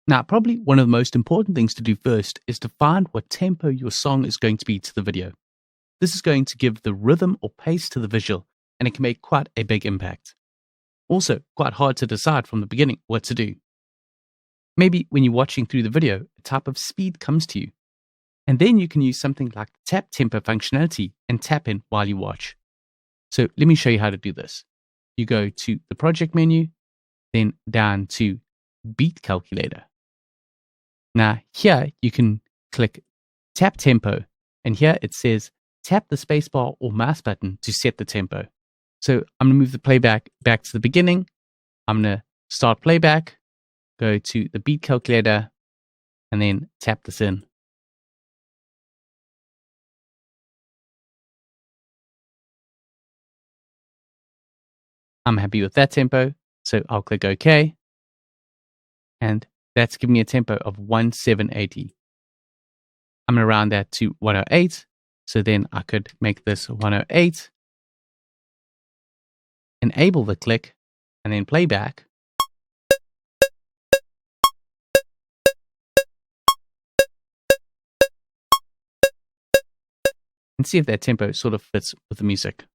Now, probably one of the most important things to do first is to find what tempo your song is going to be to the video. This is going to give the rhythm or pace to the visual, and it can make quite a big impact. Also, quite hard to decide from the beginning what to do. Maybe when you're watching through the video, a type of speed comes to you, and then you can use something like the tap tempo functionality and tap in while you watch. So let me show you how to do this. You go to the project menu, then down to beat calculator. Now here you can click tap tempo, and here it says tap the spacebar or mouse button to set the tempo. So I'm going to move the playback back to the beginning. I'm going to start playback, go to the beat calculator, and then tap this in. I'm happy with that tempo, so I'll click OK. And that's giving me a tempo of 1780. I'm going to round that to 108. So then I could make this 108. Enable the click, and then play back. And see if that tempo sort of fits with the music.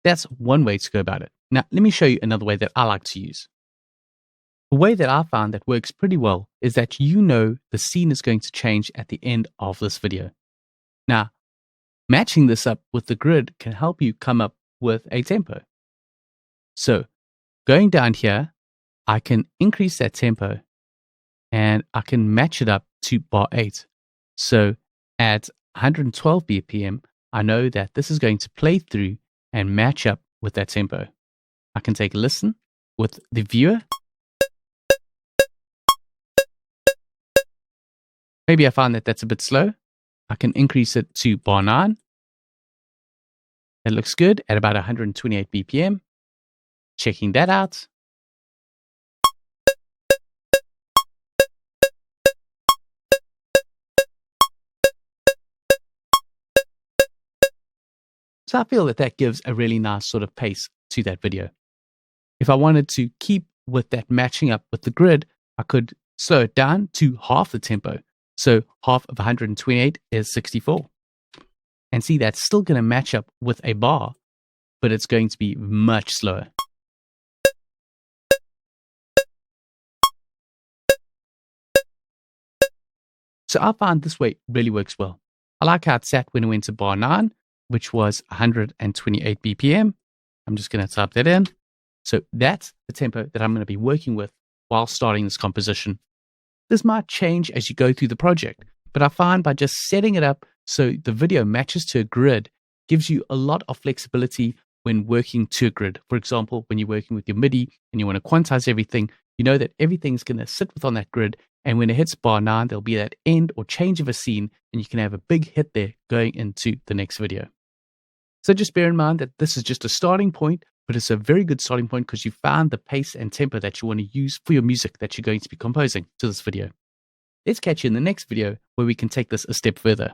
That's one way to go about it. Now, let me show you another way that I like to use. The way that I found that works pretty well is that you know the scene is going to change at the end of this video. Now, matching this up with the grid can help you come up with a tempo. So, going down here, I can increase that tempo and I can match it up to bar 8. So, at 112 BPM, I know that this is going to play through and match up with that tempo. I can take a listen with the viewer. Maybe I find that that's a bit slow. I can increase it to bar 9. It looks good at about 128 BPM. Checking that out. So I feel that that gives a really nice sort of pace to that video. If I wanted to keep with that matching up with the grid, I could slow it down to half the tempo. So half of 128 is 64. And see, that's still going to match up with a bar, but it's going to be much slower. So I found this way really works well. I like how it sat when it went to bar 9, which was 128 BPM. I'm just going to type that in. So that's the tempo that I'm going to be working with while starting this composition. This might change as you go through the project, but I find by just setting it up so the video matches to a grid gives you a lot of flexibility when working to a grid. For example, when you're working with your MIDI and you want to quantize everything, you know that everything's going to sit within that grid, and when it hits bar 9, there'll be that end or change of a scene, and you can have a big hit there going into the next video. So just bear in mind that this is just a starting point, but it's a very good starting point because you found the pace and tempo that you want to use for your music that you're going to be composing to this video. Let's catch you in the next video where we can take this a step further.